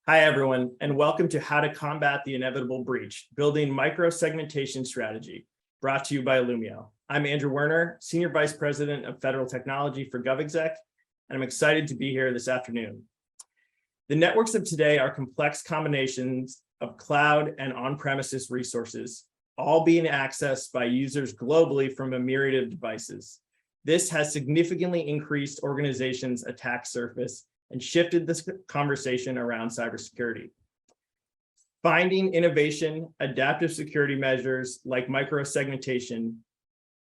Hi, everyone, and welcome to How to Combat the Inevitable Breach, Building Micro-Segmentation Strategy, brought to you by Illumio. I'm Andrew Werner, Senior Vice President of Federal Technology for GovExec, and I'm excited to be here this afternoon. The networks of today are complex combinations of cloud and on-premises resources, all being accessed by users globally from a myriad of devices. This has significantly increased organizations' attack surface and shifted this conversation around cybersecurity. Finding innovation, adaptive security measures like micro-segmentation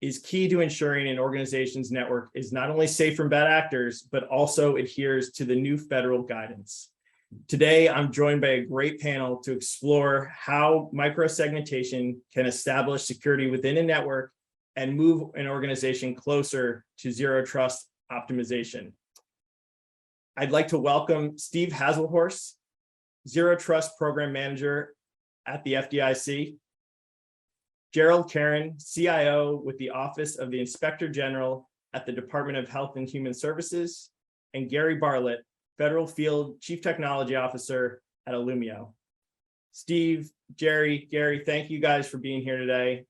is key to ensuring an organization's network is not only safe from bad actors, but also adheres to the new federal guidance. Today, I'm joined by a great panel to explore how micro-segmentation can establish security within a network and move an organization closer to zero trust optimization. I'd like to welcome Steve Haselhorst, Zero Trust Program Manager at the FDIC, Gerald Karen, CIO with the Office of the Inspector General at the Department of Health and Human Services, and Gary Bartlett, Federal Field Chief Technology Officer at Illumio. Steve, Jerry, Gary, thank you guys for being here today.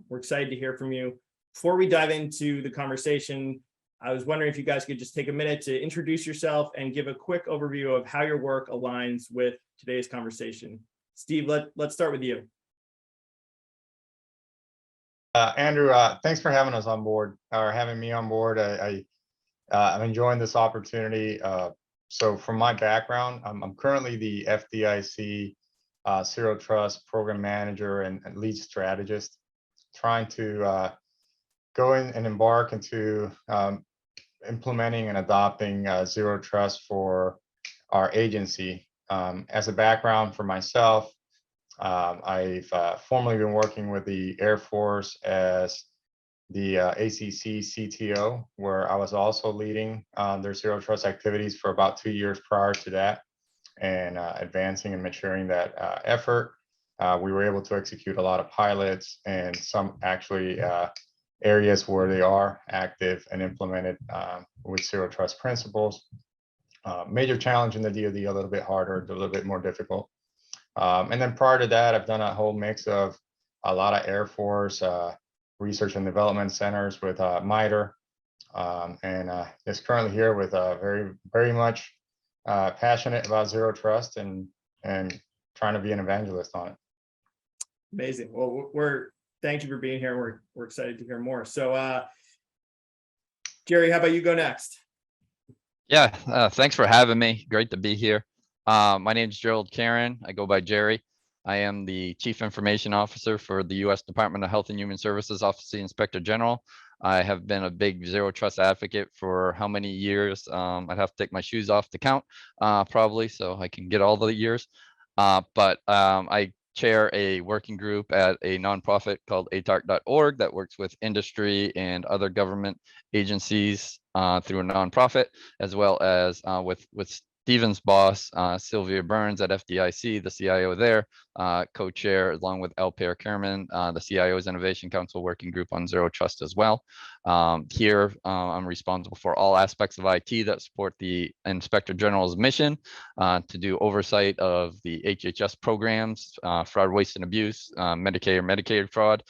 We're excited to hear from you. Before we dive into the conversation, I was wondering if you guys could just take a minute to introduce yourself and give a quick overview of how your work aligns with today's conversation. Steve, let's start with you. Andrew, thanks for having us on board, or having me on board. I'm enjoying this opportunity. So from my background, I'm currently the FDIC Zero Trust Program Manager and lead strategist, trying to go in and embark into implementing and adopting zero trust for our agency. As a background for myself, I've formerly been working with the Air Force as the ACC CTO, where I was also leading their zero trust activities for about 2 years prior to that, and advancing and maturing that effort. We were able to execute a lot of pilots and some actually areas where they are active and implemented with zero trust principles. Major challenge in the DoD, a little bit harder, a little bit more difficult. And then prior to that, I've done a whole mix of a lot of Air Force research and development centers with MITRE, and is currently here with very much passionate about zero trust and trying to be an evangelist on it. Amazing. Well, thank you for being here. We're excited to hear more. So, Jerry, how about you go next? Yeah, thanks for having me. Great to be here. My name is Gerald Karen. I go by Jerry. I am the Chief Information Officer for the U.S. Department of Health and Human Services Office of the Inspector General. I have been a big zero trust advocate for how many years? I'd have to take my shoes off to count, probably, so I can get all the years. But I chair a working group at a nonprofit called atarc.org that works with industry and other government agencies through a nonprofit, as well as with Stephen's boss, Sylvia Burns at FDIC, the CIO there, co-chair along with Alper Kerman, the CIO's Innovation Council Working Group on Zero Trust as well. Here, I'm responsible for all aspects of IT that support the Inspector General's mission to do oversight of the HHS programs, fraud, waste, and abuse, Medicaid fraud.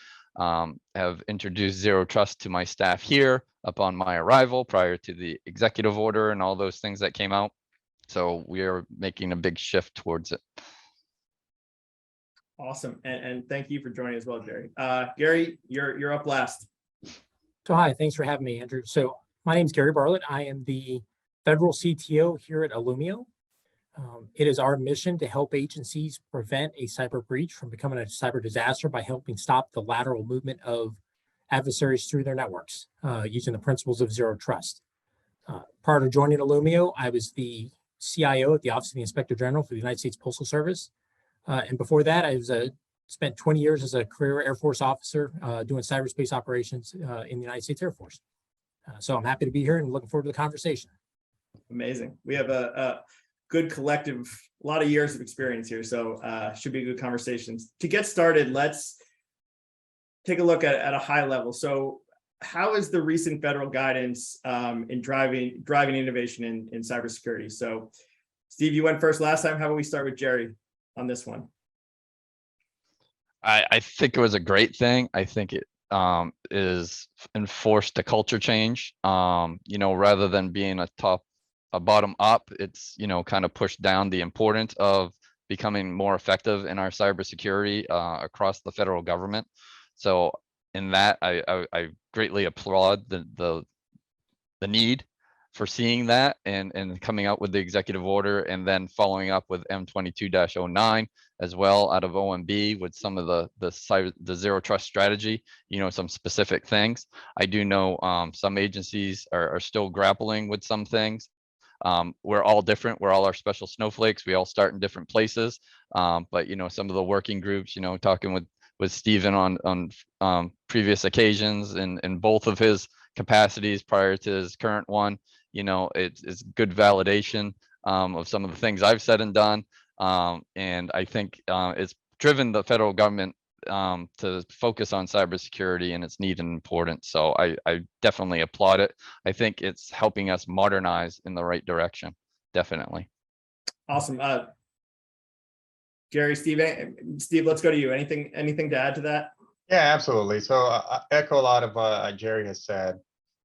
Have introduced zero trust to my staff here upon my arrival prior to the executive order and all those things that came out. So we are making a big shift towards it. Awesome, and thank you for joining as well, Jerry. Gary, you're up last. So hi, thanks for having me, Andrew. So my name is Gary Bartlett. I am the Federal CTO here at Illumio. It is our mission to help agencies prevent a cyber breach from becoming a cyber disaster by helping stop the lateral movement of adversaries through their networks using the principles of zero trust. Prior to joining Illumio, I was the CIO at the Office of the Inspector General for the United States Postal Service. And before that, I spent 20 years as a career Air Force officer doing cyberspace operations in the United States Air Force. So I'm happy to be here and looking forward to the conversation. Amazing. We have a good collective, a lot of years of experience here, so should be good conversations. To get started, let's take a look at a high level. So how is the recent federal guidance in driving innovation in cybersecurity? So Steve, you went first last time. How about we start with Jerry on this one? I think it was a great thing. I think it is enforced a culture change. Rather than being a bottom up, it's, kind of pushed down the importance of becoming more effective in our cybersecurity across the federal government. So in that, I greatly applaud the need for seeing that and coming out with the executive order, and then following up with M22-09 as well out of OMB with some of the zero trust strategy, some specific things. I do know some agencies are still grappling with some things. We're all different. We're all our special snowflakes. We all start in different places. But some of the working groups, talking with Stephen on previous occasions and both of his capacities prior to his current one, it's good validation of some of the things I've said and done. And I think it's driven the federal government to focus on cybersecurity and its need and importance. So I definitely applaud it. I think it's helping us modernize in the right direction. Definitely. Awesome. Jerry, Steve, let's go to you. Anything to add to that? Yeah, absolutely. So I echo a lot of what Jerry has said.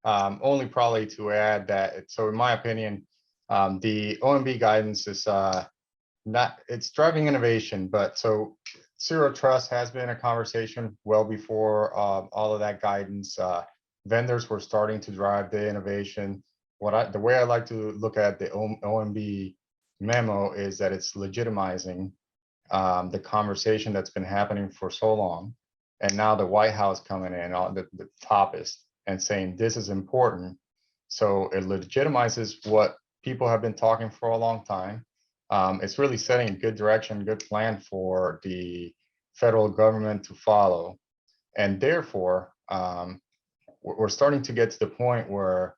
Only probably to add that, so in my opinion, the OMB guidance is it's driving innovation, but so zero trust has been a conversation well before all of that guidance. Vendors were starting to drive the innovation. The way I like to look at the OMB memo is that it's legitimizing the conversation that's been happening for so long. And now the White House coming in on the toppest and saying this is important. So it legitimizes what people have been talking for a long time. It's really setting a good direction, good plan for the federal government to follow. And therefore, we're starting to get to the point where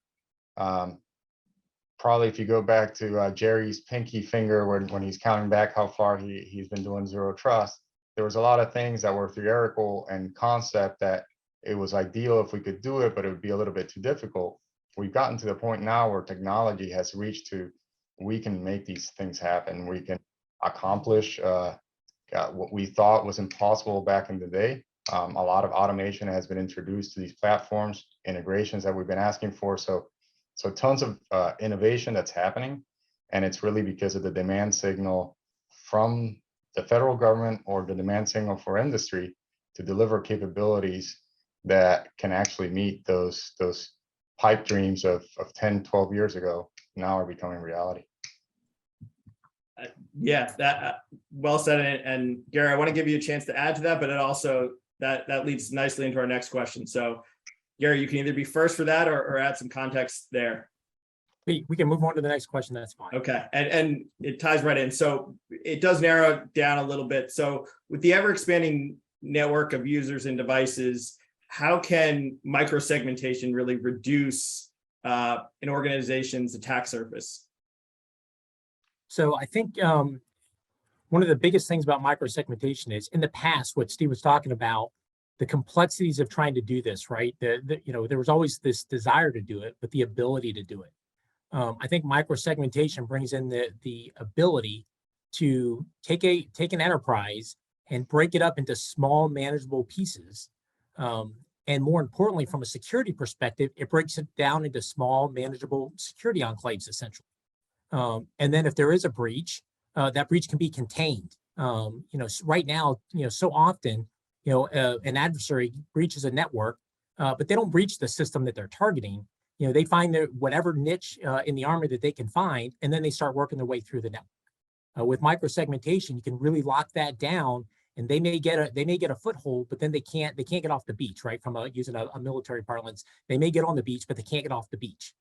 probably if you go back to Jerry's pinky finger when he's counting back how far he's been doing zero trust, there was a lot of things that were theoretical and concept that it was ideal if we could do it, but it would be a little bit too difficult. We've gotten to the point now where technology has reached to, we can make these things happen. We can accomplish what we thought was impossible back in the day. A lot of automation has been introduced to these platforms, integrations that we've been asking for. So tons of innovation that's happening, and it's really because of the demand signal from the federal government or the demand signal for industry to deliver capabilities that can actually meet those pipe dreams of 10, 12 years ago now are becoming reality. Yeah, that well said. And Gary, I want to give you a chance to add to that, but it also that leads nicely into our next question. So Gary, you can either be first for that or add some context there. We can move on to the next question. That's fine. Okay, and it ties right in. So it does narrow it down a little bit. So with the ever expanding network of users and devices, how can micro-segmentation really reduce an organization's attack surface? So I think one of the biggest things about micro-segmentation is in the past, what Steve was talking about, the complexities of trying to do this, right? There was always this desire to do it, but the ability to do it. I think micro-segmentation brings in the ability to take an enterprise and break it up into small manageable pieces. And more importantly, from a security perspective, it breaks it down into small manageable security enclaves, essentially. And then if there is a breach, that breach can be contained. Right now, so often, an adversary breaches a network, but they don't breach the system that they're targeting. They find whatever niche in the armor that they can find, and then they start working their way through the network. With micro-segmentation, you can really lock that down, and they may get a foothold, but then they can't get off the beach, right? From using a military parlance, they may get on the beach, but they can't get off the beach.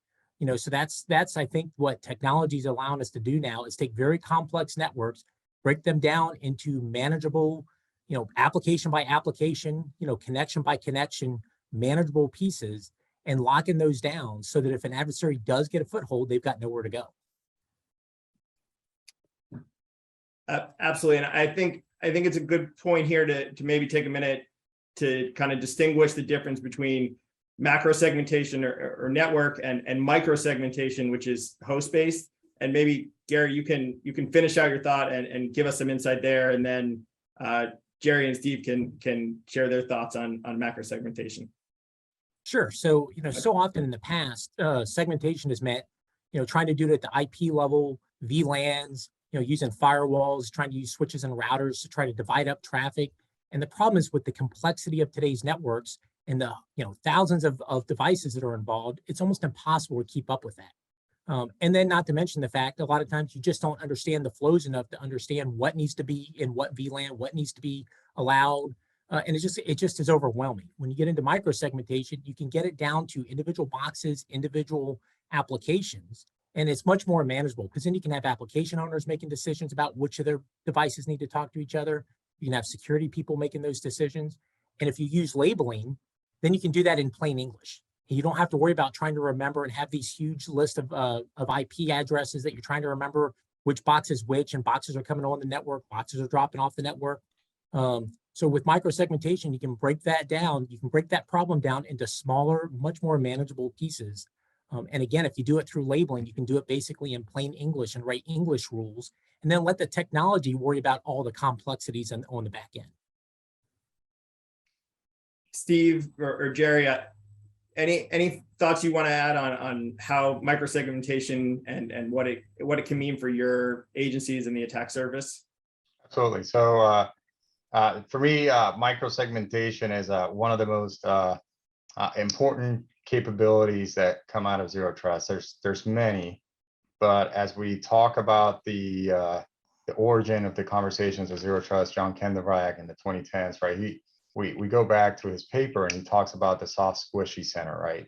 So that's I think what technology is allowing us to do now is take very complex networks, break them down into manageable, application by application, connection by connection, manageable pieces, and locking those down so that if an adversary does get a foothold, they've got nowhere to go. Absolutely, and I think it's a good point here to maybe take a minute to kind of distinguish the difference between macro segmentation or network and micro segmentation, which is host based, and maybe Gary, you can finish out your thought and give us some insight there, and then Jerry and Steve can share their thoughts on macro segmentation. Sure. So, so often in the past, segmentation has meant, trying to do it at the IP level, VLANs, using firewalls, trying to use switches and routers to try to divide up traffic. And the problem is with the complexity of today's networks and the, thousands of devices that are involved, it's almost impossible to keep up with that. And then not to mention the fact, a lot of times you just don't understand the flows enough to understand what needs to be in what VLAN, what needs to be allowed. And it just is overwhelming. When you get into micro segmentation, you can get it down to individual boxes, individual applications, and it's much more manageable because then you can have application owners making decisions about which of their devices need to talk to each other. You can have security people making those decisions. And if you use labeling, then you can do that in plain English. And you don't have to worry about trying to remember and have these huge list of IP addresses that you're trying to remember which box is which, and boxes are coming on the network, boxes are dropping off the network. So with micro segmentation, you can break that down. You can break that problem down into smaller, much more manageable pieces. And again, if you do it through labeling, you can do it basically in plain English and write English rules, and then let the technology worry about all the complexities on the back end. Steve or Jerry, any thoughts you want to add on how microsegmentation and what it can mean for your agencies and the attack surface? Absolutely. So for me, microsegmentation is one of the most important capabilities that come out of Zero Trust. There's many, but as we talk about the origin of the conversations of Zero Trust, John Kendevrack in the 2010s, right? We go back to his paper and he talks about the soft squishy center, right?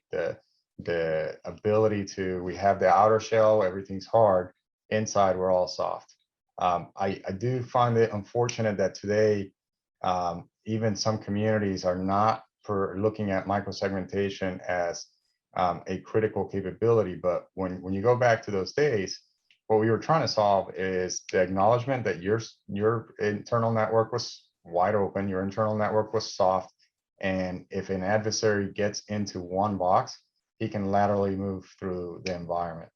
The ability to, we have the outer shell, everything's hard, inside we're all soft. I do find it unfortunate that today, even some communities are not looking at microsegmentation as a critical capability. But when you go back to those days, what we were trying to solve is the acknowledgement that your internal network was wide open, your internal network was soft, and if an adversary gets into one box, he can laterally move through the environment.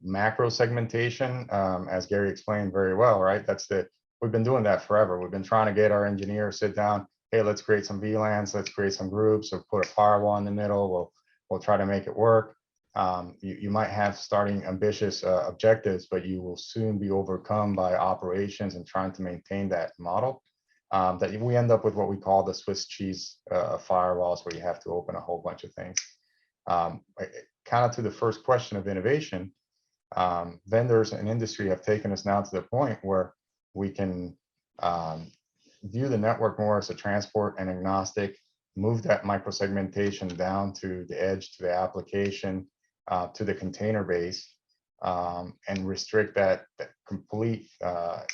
Macro segmentation, as Gary explained very well, right? We've been doing that forever. We've been trying to get our engineers sit down. Hey, let's create some VLANs. Let's create some groups, or put a firewall in the middle. We'll try to make it work. You might have starting ambitious objectives, but you will soon be overcome by operations and trying to maintain that model. That we end up with what we call the Swiss cheese firewalls, where you have to open a whole bunch of things. Kind of to the first question of innovation, vendors and industry have taken us now to the point where we can view the network more as a transport and agnostic, move that microsegmentation down to the edge, to the application, to the container base, and restrict that complete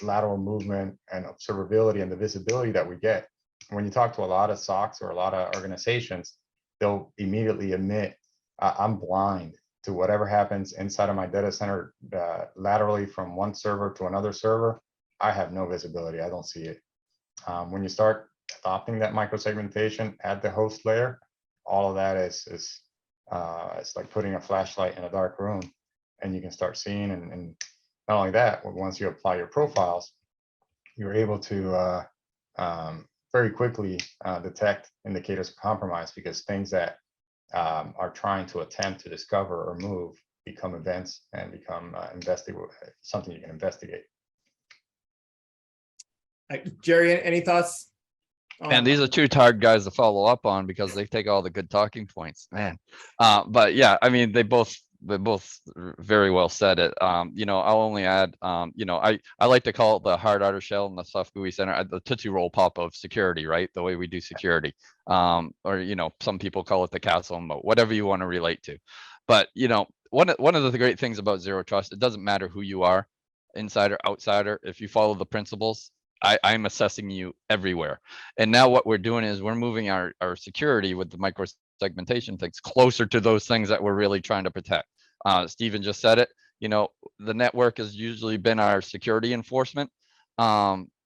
lateral movement and observability and the visibility that we get. When you talk to a lot of SOCs or a lot of organizations, they'll immediately admit, I'm blind to whatever happens inside of my data center laterally from one server to another server. I have no visibility. I don't see it. When you start adopting that microsegmentation at the host layer, all of that is it's like putting a flashlight in a dark room, and you can start seeing. And not only that, once you apply your profiles, you're able to very quickly detect indicators of compromise, because things that are trying to attempt to discover or move become events and become something you can investigate. Jerry, any thoughts? Man, these are two hard guys to follow up on because they take all the good talking points, man. But yeah, I mean, they both very well said it. I'll only add, I like to call it the hard outer shell and the soft GUI center, the Tootsie Roll pop of security, right? The way we do security. Or, some people call it the castle moat, whatever you want to relate to. But, one of the great things about Zero Trust, it doesn't matter who you are, insider, outsider, if you follow the principles, I'm assessing you everywhere. And now what we're doing is we're moving our security with the micro segmentation things closer to those things that we're really trying to protect. Stephen just said it, the network has usually been our security enforcement.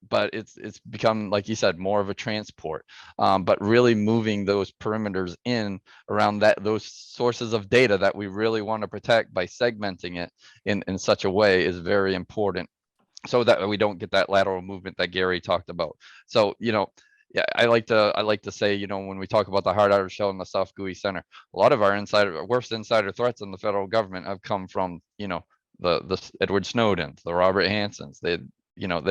but it's become, like you said, more of a transport. But really moving those perimeters in around those sources of data that we really want to protect by segmenting it in such a way is very important, so that we don't get that lateral movement that Gary talked about. So, yeah, I like to say, when we talk about the hard outer shell and the soft GUI center, a lot of our worst insider threats in the federal government have come from, the Edward Snowden, the Robert Hansons. They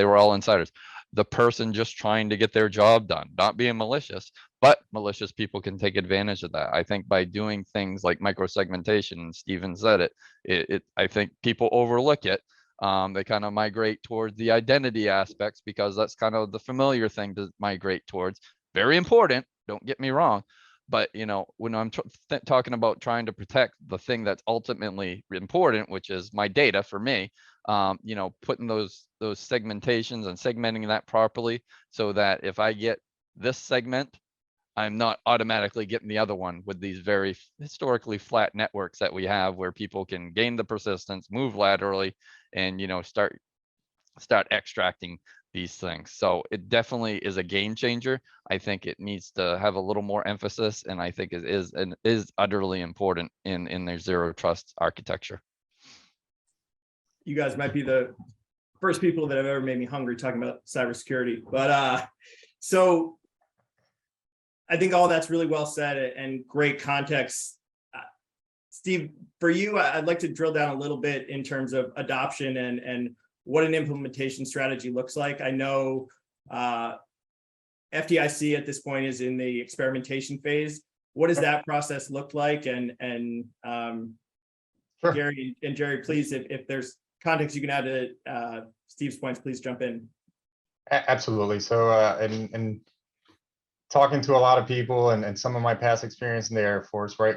were all insiders. The person just trying to get their job done, not being malicious, but malicious people can take advantage of that. I think by doing things like micro-segmentation, and Steven said it, I think people overlook it. They kind of migrate towards the identity aspects because that's kind of the familiar thing to migrate towards. Very important, don't get me wrong. But, when I'm talking about trying to protect the thing that's ultimately important, which is my data for me, putting those segmentations and segmenting that properly so that if I get this segment, I'm not automatically getting the other one with these very historically flat networks that we have, where people can gain the persistence, move laterally, and start extracting these things. So it definitely is a game changer. I think it needs to have a little more emphasis, and I think it is utterly important in their zero trust architecture. You guys might be the first people that have ever made me hungry talking about cybersecurity, but so I think all that's really well said and great context. Steve, for you, I'd like to drill down a little bit in terms of adoption and what an implementation strategy looks like. I know FDIC at this point is in the experimentation phase. What does that process look like? And Sure. Gary and Jerry, please, if there's context you can add to Steve's points, please jump in. Absolutely. So, and talking to a lot of people and some of my past experience in the Air Force, right?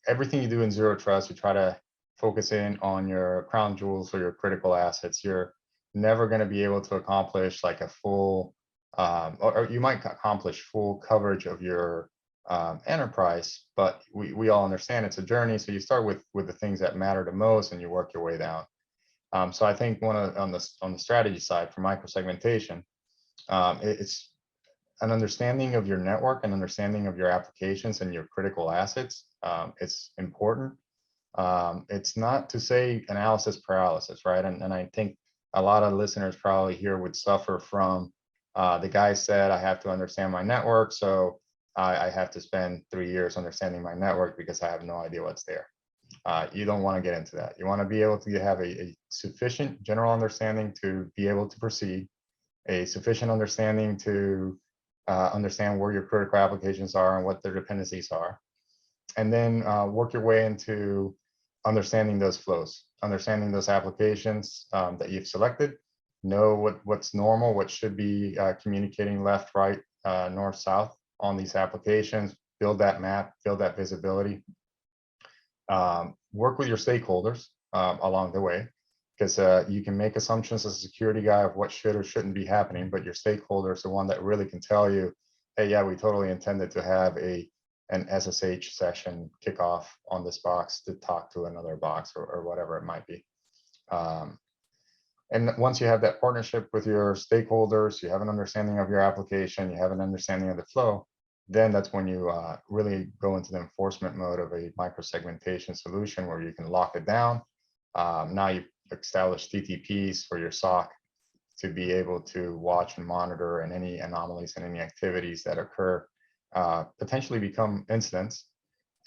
Everything you do in zero trust, you try to focus in on your crown jewels or your critical assets. You're never going to be able to accomplish like a full, or you might accomplish full coverage of your enterprise, but we all understand it's a journey. So you start with the things that matter the most, and you work your way down. So I think on the strategy side for microsegmentation, it's an understanding of your network and understanding of your applications and your critical assets. It's important. It's not to say analysis paralysis, right? And I think a lot of listeners probably here would suffer from the guy said, I have to understand my network, so I have to spend 3 years understanding my network because I have no idea what's there. You don't want to get into that. You want to be able to have a sufficient general understanding to be able to proceed, a sufficient understanding to understand where your critical applications are and what their dependencies are, and then work your way into understanding those flows, understanding those applications that you've selected, know what's normal, what should be communicating left, right, north, south on these applications, build that map, build that visibility, work with your stakeholders along the way, because you can make assumptions as a security guy of what should or shouldn't be happening, but your stakeholder is the one that really can tell you, hey, yeah, we totally intended to have an SSH session kickoff on this box to talk to another box or whatever it might be. And once you have that partnership with your stakeholders, you have an understanding of your application, you have an understanding of the flow, then that's when you really go into the enforcement mode of a micro-segmentation solution where you can lock it down. Now you establish TTPs for your SOC to be able to watch and monitor, and any anomalies and any activities that occur potentially become incidents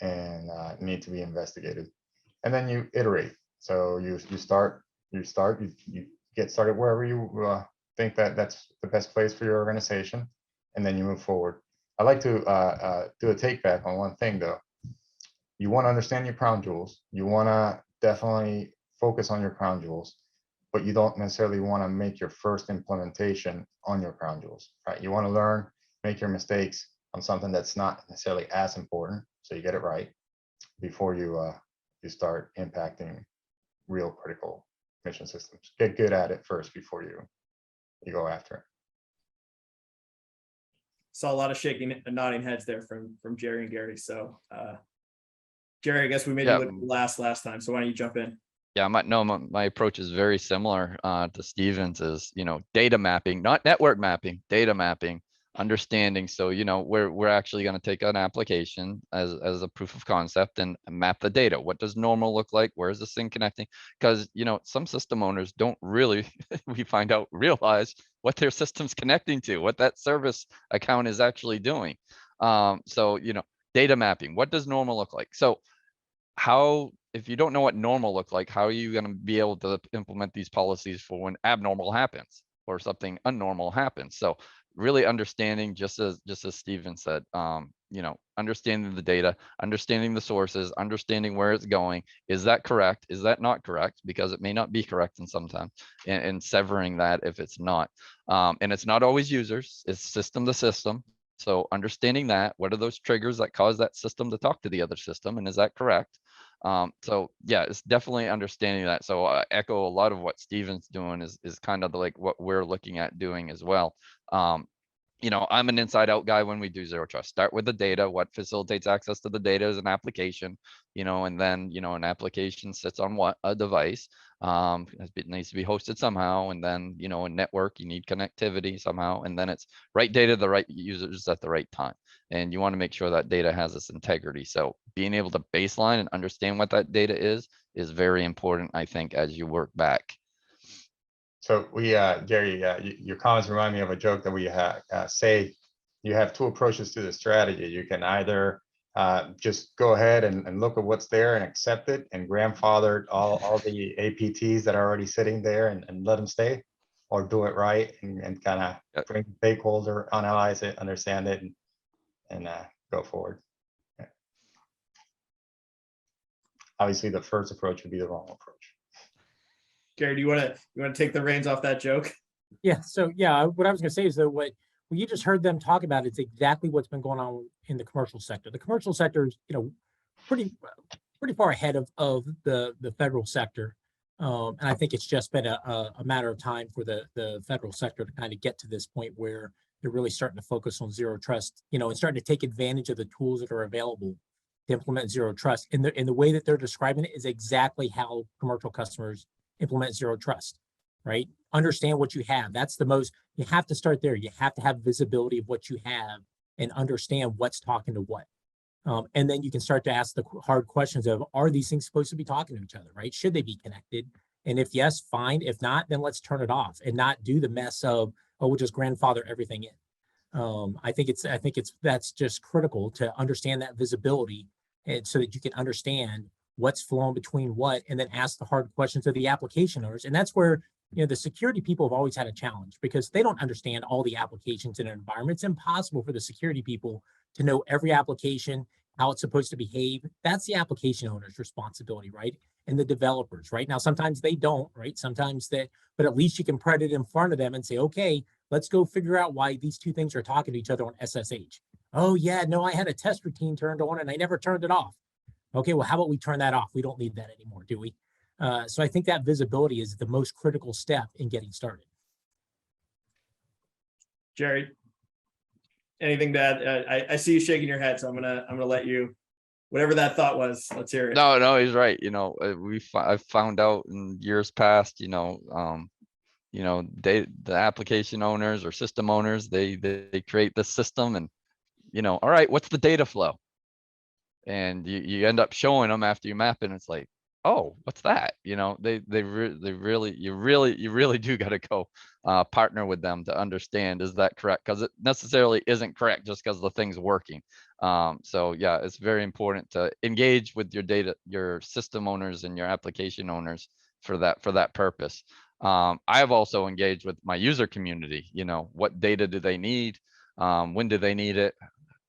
and need to be investigated. And then you iterate. So you get started wherever you think that's the best place for your organization, and then you move forward. I like to do a take back on one thing though. You want to understand your crown jewels. You want to definitely focus on your crown jewels, but you don't necessarily want to make your first implementation on your crown jewels, right? You want to learn, make your mistakes on something that's not necessarily as important, so you get it right before you start impacting real critical mission systems. Get good at it first before you go after it. Saw a lot of shaking and nodding heads there from Jerry and Gary. So Jerry, I guess we made you look last time. So why don't you jump in? Yeah, my approach is very similar to Stevens is, data mapping, not network mapping, data mapping, understanding. So, we're actually going to take an application as a proof of concept and map the data. What does normal look like? Where is this thing connecting? Because, some system owners don't really, we find out, realize what their system's connecting to, what that service account is actually doing. So, data mapping, what does normal look like? So if you don't know what normal look like, how are you going to be able to implement these policies for when abnormal happens or something unnormal happens? So really understanding, just as Steven said, understanding the data, understanding the sources, understanding where it's going. Is that correct? Is that not correct? Because it may not be correct in some time, and severing that if it's not. And it's not always users, it's system to system. So understanding that, what are those triggers that cause that system to talk to the other system, and is that correct? So yeah, it's definitely understanding that. So I echo a lot of what Steven's doing is kind of like what we're looking at doing as well. I'm an inside out guy when we do zero trust. Start with the data, what facilitates access to the data is an application, and then, an application sits on a device. It needs to be hosted somehow. And then, a network, you need connectivity somehow. And then it's right data to the right users at the right time. And you want to make sure that data has this integrity. So being able to baseline and understand what that data is very important, I think, as you work back. So Gary, your comments remind me of a joke that we say. You have two approaches to the strategy. You can either just go ahead and look at what's there and accept it and grandfather all the APTs that are already sitting there and let them stay, or do it right and kind of bring stakeholder, analyze it, understand it, and go forward. Yeah. Obviously, the first approach would be the wrong approach. Gary, do you want to take the reins off that joke? Yeah. So yeah, what I was going to say is that what you just heard them talk about is exactly what's been going on in the commercial sector. The commercial sector is, pretty far ahead of the federal sector, and I think it's just been a matter of time for the federal sector to kind of get to this point where they're really starting to focus on zero trust, and starting to take advantage of the tools that are available to implement zero trust. And the way that they're describing it is exactly how commercial customers implement zero trust, right? Understand what you have. You have to start there. You have to have visibility of what you have and understand what's talking to what. And then you can start to ask the hard questions of, are these things supposed to be talking to each other, right? Should they be connected? And if yes, fine. If not, then let's turn it off and not do the mess of, we'll just grandfather everything in. I think that's just critical to understand that visibility, and so that you can understand what's flowing between what, and then ask the hard questions of the application owners. And that's where, the security people have always had a challenge, because they don't understand all the applications in an environment. It's impossible for the security people to know every application, how it's supposed to behave. That's the application owner's responsibility, right? And the developers, right? Now, sometimes they don't, right? Sometimes but at least you can put it in front of them and say, okay, let's go figure out why these two things are talking to each other on SSH. Oh yeah, no, I had a test routine turned on and I never turned it off. Okay, well, how about we turn that off? We don't need that anymore, do we? So I think that visibility is the most critical step in getting started. Jerry, anything to add? I see you shaking your head, so I'm gonna let you, whatever that thought was, let's hear it. No, he's right. I've found out in years past, the application owners or system owners, they create this system and, all right, what's the data flow? And you end up showing them after you map it, and it's like, oh, what's that? You really do got to go partner with them to understand, is that correct? Because it necessarily isn't correct just because the thing's working. So yeah, it's very important to engage with your system owners and your application owners for that purpose. I have also engaged with my user community. What data do they need? When do they need it?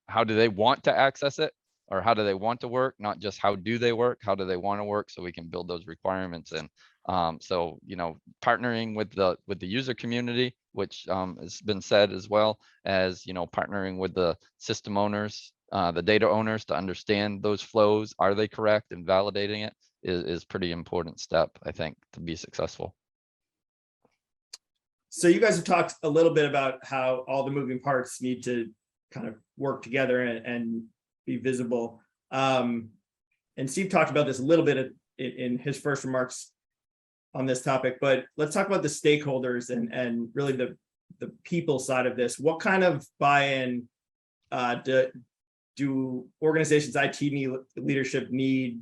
How do they want to access it? Or how do they want to work? Not just how do they work, how do they want to work, so we can build those requirements in. So, partnering with the user community, which has been said, as well as, partnering with the system owners, the data owners, to understand those flows. Are they correct? And validating it is pretty important step, I think, to be successful. So you guys have talked a little bit about how all the moving parts need to kind of work together and be visible. And Steve talked about this a little bit in his first remarks on this topic, but let's talk about the stakeholders and really the people side of this. What kind of buy-in do organizations leadership need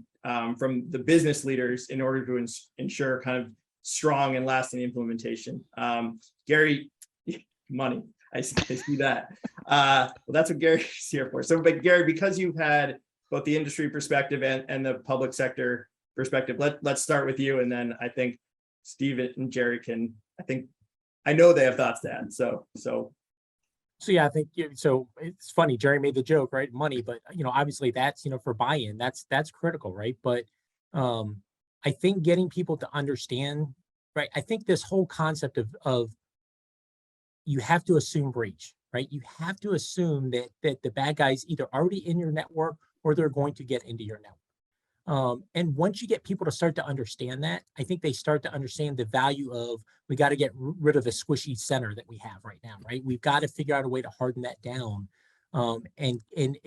from the business leaders in order to ensure kind of strong and lasting implementation? Gary, money. I see that. Well, that's what Gary's here for. So, but Gary, because you've had both the industry perspective and the public sector perspective, let's start with you, and then I think Steve and Jerry can. I know they have thoughts to add. So yeah, I think so. It's funny. Jerry made the joke, right? Money, but obviously that's for buy-in. That's critical, right? But I think getting people to understand, right? I think this whole concept of you have to assume breach, right? You have to assume that the bad guys either already in your network or they're going to get into your network. And once you get people to start to understand that, I think they start to understand the value of, we got to get rid of the squishy center that we have right now, right? We've got to figure out a way to harden that down, and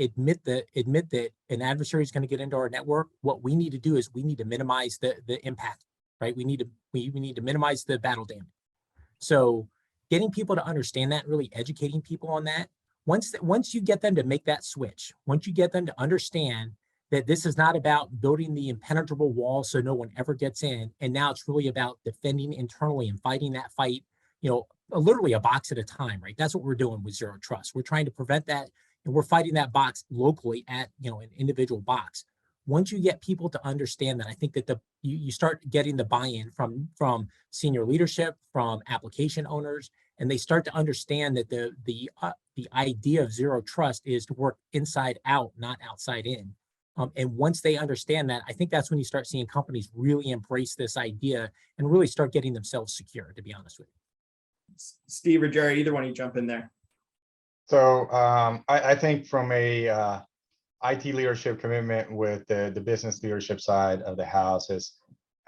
admit that an adversary is going to get into our network. What we need to do is we need to minimize the impact, right? We need to minimize the battle damage. So getting people to understand that, really educating people on that. Once you get them to make that switch, once you get them to understand that this is not about building the impenetrable wall so no one ever gets in, and now it's really about defending internally and fighting that fight, literally a box at a time, right? That's what we're doing with Zero Trust. We're trying to prevent that, and we're fighting that box locally at an individual box. Once you get people to understand that, I think that you start getting the buy-in from senior leadership, from application owners, and they start to understand that the idea of Zero Trust is to work inside out, not outside in. And once they understand that, I think that's when you start seeing companies really embrace this idea and really start getting themselves secure, to be honest with you. Steve or Jerry, either one of you jump in there. So I think from a IT leadership commitment with the business leadership side of the house is,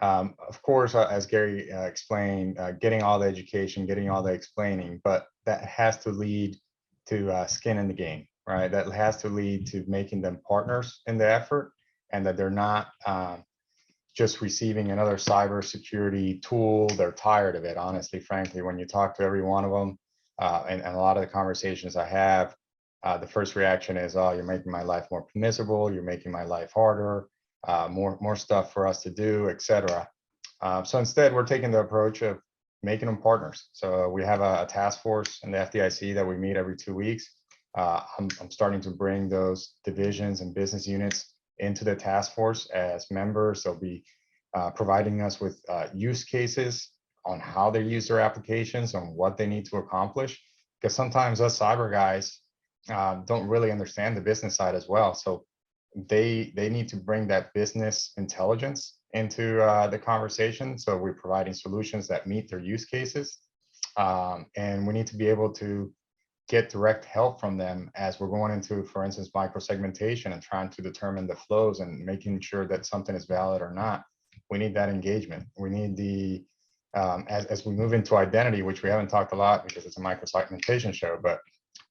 of course, as Gary explained, getting all the education, getting all the explaining, but that has to lead to skin in the game, right? That has to lead to making them partners in the effort, and that they're not just receiving another cybersecurity tool. They're tired of it, honestly, frankly. When you talk to every one of them, and a lot of the conversations I have, the first reaction is, oh, you're making my life more permissible, you're making my life harder, more stuff for us to do, etc. So instead, we're taking the approach of making them partners. So we have a task force in the FDIC that we meet every 2 weeks. I'm starting to bring those divisions and business units into the task force as members. They'll be providing us with use cases on how they use their applications and what they need to accomplish. Because sometimes us cyber guys don't really understand the business side as well. So they need to bring that business intelligence into the conversation. So we're providing solutions that meet their use cases. And we need to be able to get direct help from them as we're going into, for instance, micro-segmentation and trying to determine the flows and making sure that something is valid or not. We need that engagement. We need the, as we move into identity, which we haven't talked a lot because it's a micro-segmentation show, but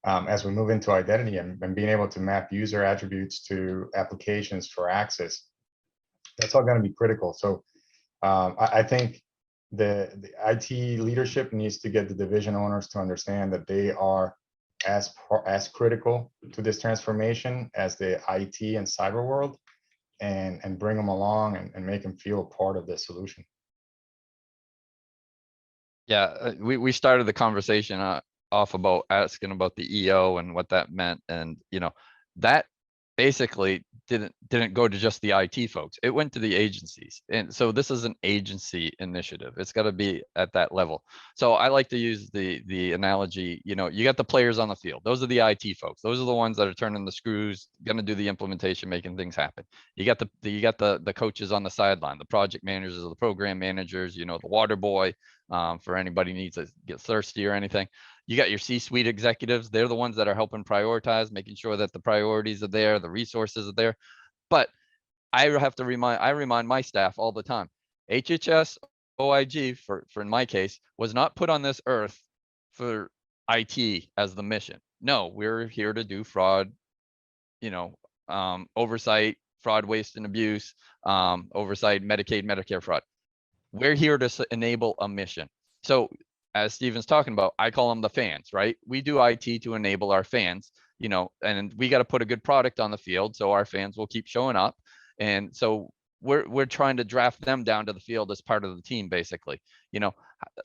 as we move into identity and being able to map user attributes to applications for access, that's all going to be critical. So I think the IT leadership needs to get the division owners to understand that they are as critical to this transformation as the IT and cyber world, and bring them along and make them feel part of the solution. Yeah, we started the conversation off about asking about the EO and what that meant, and that basically didn't go to just the IT folks. It went to the agencies, and so this is an agency initiative. It's got to be at that level. So I like to use the analogy. You got the players on the field. Those are the IT folks. Those are the ones that are turning the screws, going to do the implementation, making things happen. You got the coaches on the sideline, the project managers, the program managers. The water boy, for anybody needs to get thirsty or anything. You got your C-suite executives. They're the ones that are helping prioritize, making sure that the priorities are there, the resources are there. But I have to remind my staff all the time, HHS OIG, for in my case, was not put on this earth for IT as the mission. No, we're here to do fraud, oversight, fraud, waste, and abuse, oversight, Medicaid, Medicare fraud. we're here to enable a mission. So as Steven's talking about, I call them the fans, right? We do IT to enable our fans, you know, and we got to put a good product on the field so our fans will keep showing up. And so we're trying to draft them down to the field as part of the team, basically. You know,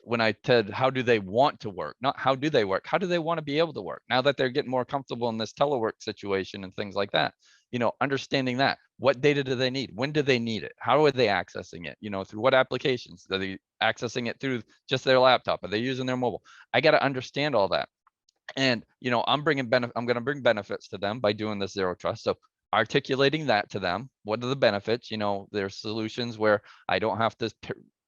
when I said, how do they want to work? Not how do they work? How do they want to be able to work now that they're getting more comfortable in this telework situation and things like that? You know, understanding that. What data do they need? When do they need it? How are they accessing it? You know, through what applications? Are they accessing it through just their laptop? Are they using their mobile? I got to understand all that. And, you know, I'm going to bring benefits to them by doing this zero trust. So articulating that to them, what are the benefits? You know, there's solutions where I don't have to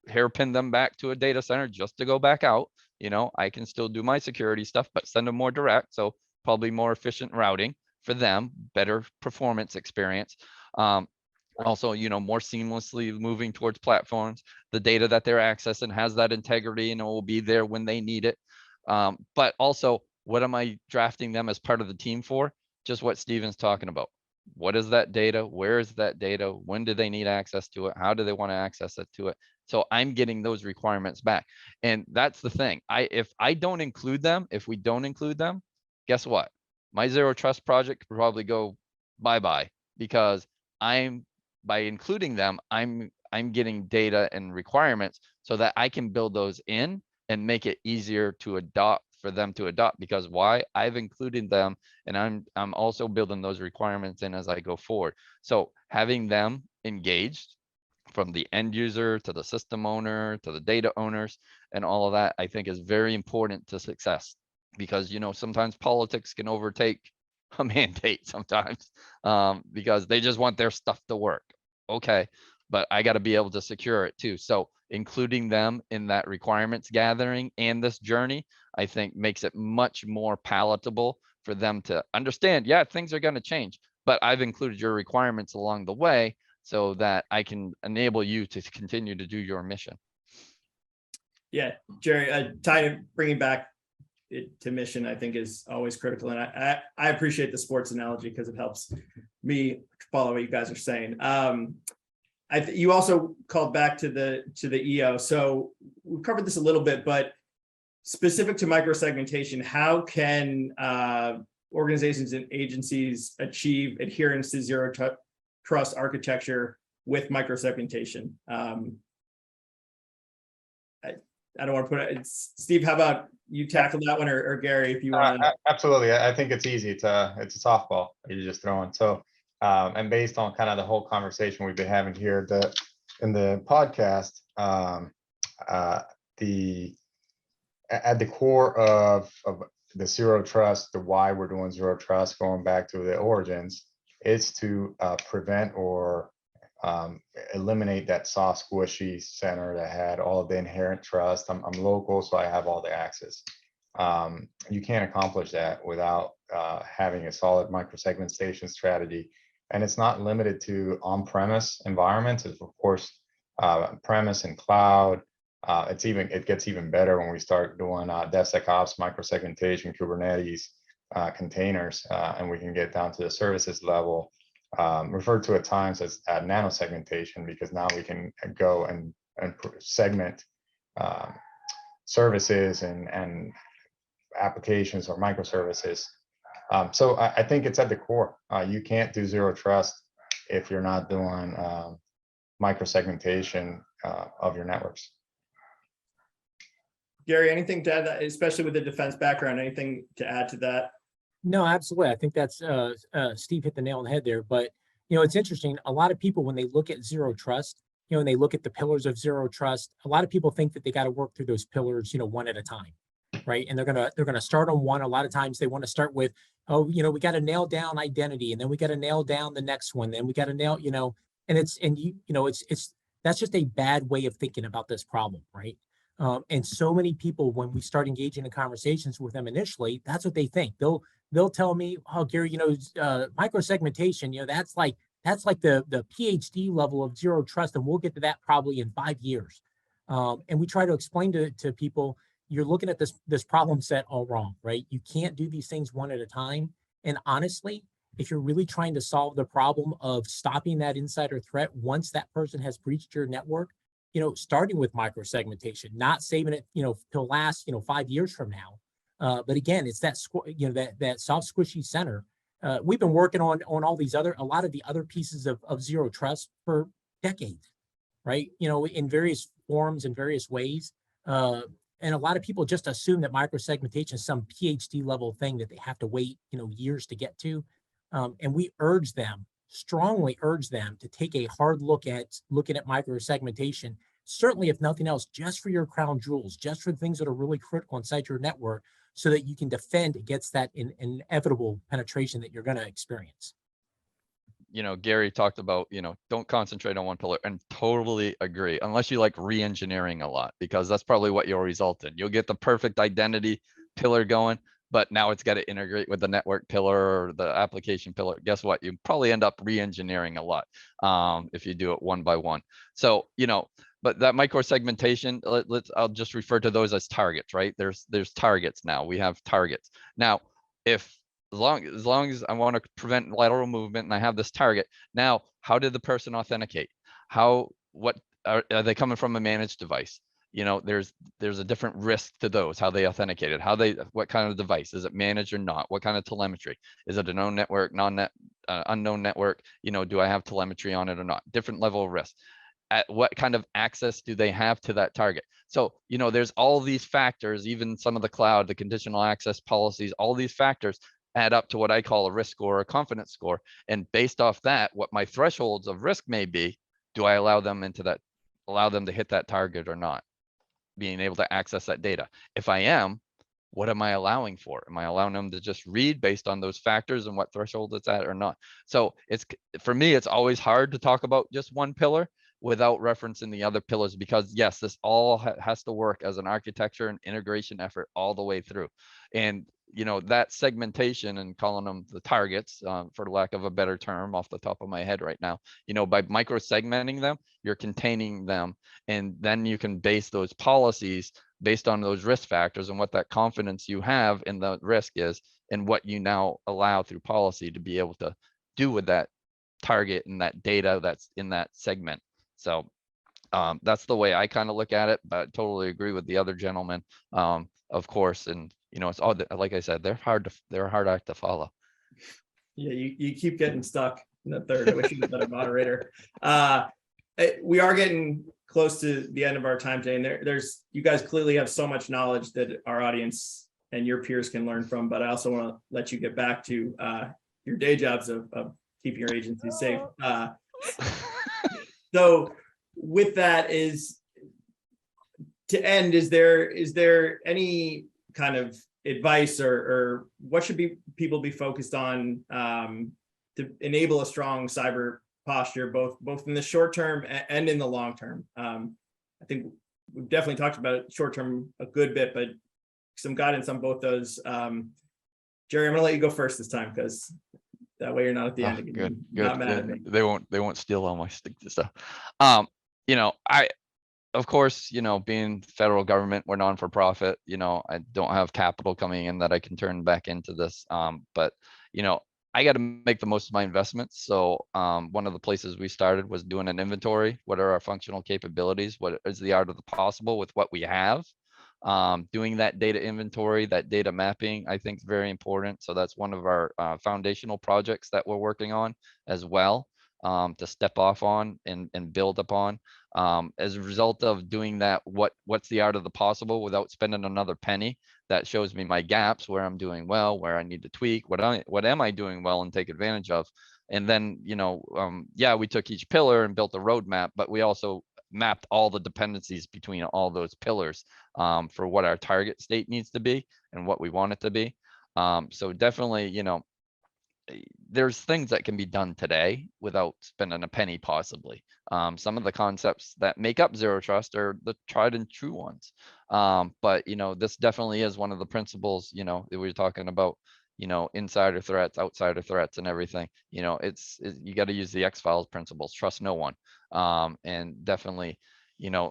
hairpin them back to a data center just to go back out. You know, I can still do my security stuff, but send them more direct. So probably more efficient routing for them, better performance experience. Also, you know, more seamlessly moving towards platforms, the data that they're accessing has that integrity and it will be there when they need it. But also, what am I drafting them as part of the team for? Just what Steven's talking about. What is that data? Where is that data? When do they need access to it? How do they want to access it to it? So I'm getting those requirements back. And that's the thing. If I don't include them, if we don't include them, guess what? My zero trust project could probably go bye-bye, because by including them, I'm getting data and requirements so that I can build those in and make it easier to adopt, for them to adopt. Because why? I've included them, and I'm also building those requirements in as I go forward. So having them engaged, from the end user to the system owner to the data owners and all of that, I think is very important to success. Because, you know, sometimes politics can overtake a mandate sometimes, because they just want their stuff to work. Okay, but I got to be able to secure it too. So including them in that requirements gathering and this journey, I think makes it much more palatable for them to understand. Yeah, things are going to change, but I've included your requirements along the way so that I can enable you to continue to do your mission. Yeah, Jerry, bringing back it to mission, I think, is always critical. And I appreciate the sports analogy because it helps me follow what you guys are saying. You also called back to the EO. So we covered this a little bit, but specific to micro-segmentation, how can organizations and agencies achieve adherence to zero trust architecture with micro-segmentation? I don't want to put it. Steve, how about you tackle that one, or Gary, if you want to? Absolutely. I think it's easy. It's a softball you're just throwing. So, and based on kind of the whole conversation we've been having here, in the podcast, at the core of the zero trust, the why we're doing zero trust, going back to the origins, is to prevent or eliminate that soft, squishy center that had all of the inherent trust. I'm local, so I have all the access. You can't accomplish that without having a solid micro-segmentation strategy. And it's not limited to on-premise environments. It's, of course, premise and cloud. It gets even better when we start doing DevSecOps, micro-segmentation, Kubernetes, containers, and we can get down to the services level, referred to at times as nano-segmentation, because now we can go and segment services and applications or microservices. So I think it's at the core. You can't do zero trust if you're not doing micro-segmentation of your networks. Gary, anything to add, especially with the defense background, anything to add to that? No, absolutely. I think that's Steve hit the nail on the head there. But, you know, it's interesting. A lot of people, when they look at zero trust, you know, and they look at the pillars of zero trust, a lot of people think that they got to work through those pillars, you know, one at a time, right? And they're gonna start on one. A lot of times they want to start with, oh, you know, we got to nail down identity, and then we got to nail down the next one, then we got to nail, you know, and it's that's just a bad way of thinking about this problem, right? And so many people, when we start engaging in conversations with them initially, that's what they think. They'll tell me, oh, Gary, you know, micro-segmentation, you know, that's like the PhD level of zero trust, and we'll get to that probably in 5 years. And we try to explain to people, you're looking at this problem set all wrong, right? You can't do these things one at a time. And honestly, if you're really trying to solve the problem of stopping that insider threat once that person has breached your network, starting with micro-segmentation, not saving it, till last, 5 years from now. But again, it's that, that soft squishy center. We've been working on all these a lot of the other pieces of zero trust for decades, right? In various forms and various ways. And a lot of people just assume that micro-segmentation is some PhD level thing that they have to wait, years to get to. And we strongly urge them to take a hard look at looking at micro-segmentation, certainly if nothing else, just for your crown jewels, just for things that are really critical inside your network, so that you can defend against that inevitable penetration that you're going to experience. Gary talked about, don't concentrate on one pillar, and totally agree, unless you like re-engineering a lot, because that's probably what you'll result in. You'll get the perfect identity pillar going, but now it's got to integrate with the network pillar or the application pillar. Guess what? You probably end up re-engineering a lot if you do it one by one. So, but that micro segmentation, I'll just refer to those as targets, right? There's targets now. We have targets. Now, as long as I want to prevent lateral movement and I have this target, now how did the person authenticate? What are they coming from a managed device? There's a different risk to those, how they authenticated, what kind of device, is it managed or not? What kind of telemetry? Is it a known network, unknown network? Do I have telemetry on it or not? Different level of risk. At what kind of access do they have to that target? So, there's all these factors, even some of the cloud, the conditional access policies, all these factors add up to what I call a risk score or a confidence score. And based off that, what my thresholds of risk may be, do I allow them to hit that target or not? Being able to access that data. If I am, what am I allowing for? Am I allowing them to just read based on those factors and what threshold it's at or not? So for me, it's always hard to talk about just one pillar without referencing the other pillars, because yes, this all has to work as an architecture and integration effort all the way through. And that segmentation, and calling them the targets, for lack of a better term off the top of my head right now, by micro segmenting them, you're containing them, and then you can base those policies based on those risk factors and what that confidence you have in the risk is, and what you now allow through policy to be able to do with that target and that data that's in that segment. So that's the way I kind of look at it, but I totally agree with the other gentleman, of course. And it's all, like I said, they're a hard act to follow. Yeah, you keep getting stuck in the third. I wish you was a better moderator. We are getting close to the end of our time today, and you guys clearly have so much knowledge that our audience and your peers can learn from. But I also want to let you get back to your day jobs of keeping your agency safe. So with that, to end, is there any kind of advice or what should people be focused on to enable a strong cyber posture, both in the short term and in the long term? I think we've definitely talked about short term a good bit, but some guidance on both those. Jerry, I'm gonna let you go first this time, because that way you're not at the end. Good. Not mad at me. They won't steal all my stuff. Of course, being federal government, we're non-for-profit, I don't have capital coming in that I can turn back into this. But, I got to make the most of my investments. So one of the places we started was doing an inventory. What are our functional capabilities? What is the art of the possible with what we have? Doing that data inventory, that data mapping, I think is very important. So that's one of our foundational projects that we're working on as well, to step off on and build upon. As a result of doing that, what's the art of the possible without spending another penny? That shows me my gaps, where I'm doing well, where I need to tweak, what am I doing well and take advantage of. And then, we took each pillar and built a roadmap, but we also mapped all the dependencies between all those pillars for what our target state needs to be and what we want it to be. So definitely, there's things that can be done today without spending a penny possibly. Some of the concepts that make up zero trust are the tried and true ones. But this definitely is one of the principles, that we're talking about, insider threats, outsider threats, and everything. You got to use the X-Files principles, trust no one. And definitely,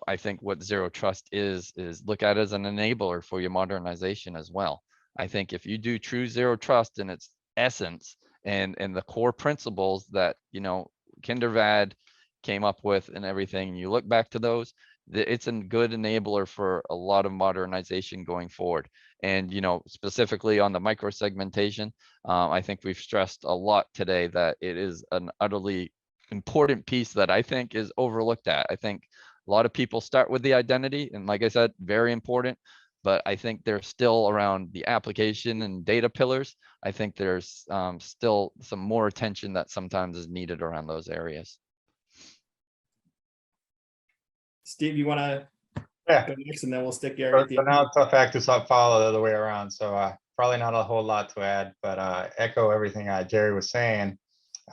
I think what zero trust is look at it as an enabler for your modernization as well. I think if you do true zero trust in its essence, and the core principles that Kindervad, came up with and everything, you look back to those, it's a good enabler for a lot of modernization going forward. And, specifically on the micro segmentation, I think we've stressed a lot today that it is an utterly important piece that I think is overlooked at. I think a lot of people start with the identity, and like I said, very important, but I think there's still around the application and data pillars. I think there's still some more attention that sometimes is needed around those areas. Steve, you want to Yeah. go next, and then we'll stick Gary at the So end. now it's tough act to follow the other way around. So probably not a whole lot to add, but echo everything Jerry was saying.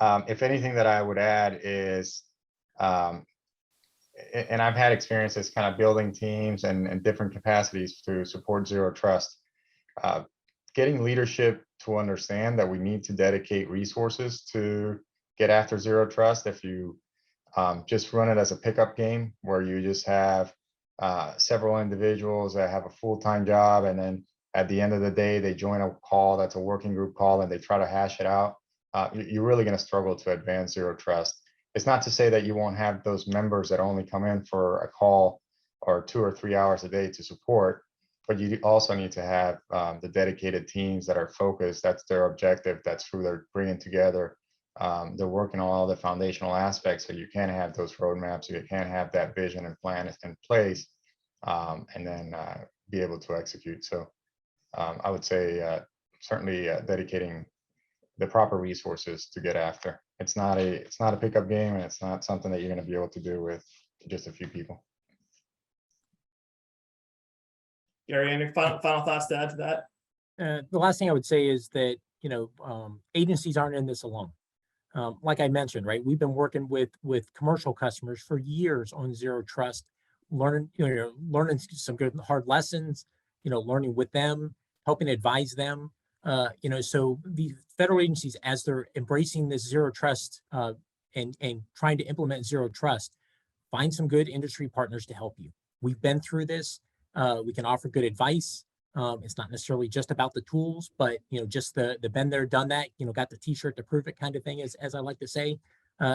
If anything that I would add is, and I've had experiences kind of building teams and different capacities to support zero trust. Getting leadership to understand that we need to dedicate resources to get after zero trust. If you just run it as a pickup game where you just have several individuals that have a full-time job, and then at the end of the day, they join a call that's a working group call and they try to hash it out, you're really going to struggle to advance zero trust. It's not to say that you won't have those members that only come in for a call or 2 or 3 hours a day to support, but you also need to have the dedicated teams that are focused. That's their objective. That's who they're bringing together. They're working on all the foundational aspects, so you can have those roadmaps, so you can have that vision and plan in place, and then be able to execute. So I would say certainly dedicating the proper resources to get after. It's not a pickup game, and it's not something that you're going to be able to do with just a few people. Gary, any final thoughts to add to that? The last thing I would say is that, agencies aren't in this alone. Like I mentioned, right, we've been working with commercial customers for years on zero trust, learning some good hard lessons, learning with them, helping advise them. So the federal agencies, as they're embracing this zero trust and trying to implement zero trust, find some good industry partners to help you. We've been through this. We can offer good advice. It's not necessarily just about the tools, but just the been there, done that, got the t-shirt to prove it kind of thing, as I like to say.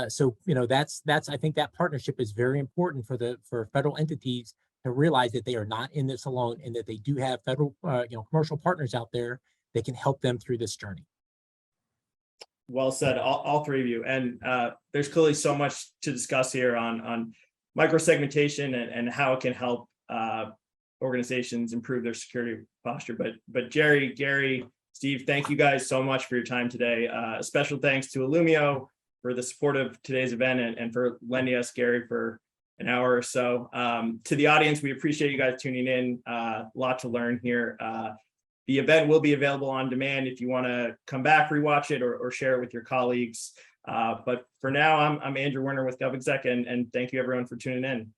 So that's I think that partnership is very important for federal entities to realize that they are not in this alone, and that they do have federal commercial partners out there that can help them through this journey. Well said, all three of you. And there's clearly so much to discuss here on micro-segmentation and how it can help organizations improve their security posture. But Jerry, Gary, Steve, thank you guys so much for your time today. Special thanks to Illumio for the support of today's event, and for lending us Gary for an hour or so. To the audience, we appreciate you guys tuning in. A lot to learn here. The event will be available on demand if you want to come back, rewatch it, or share it with your colleagues. But for now, I'm Andrew Werner with GovExec, and thank you everyone for tuning in.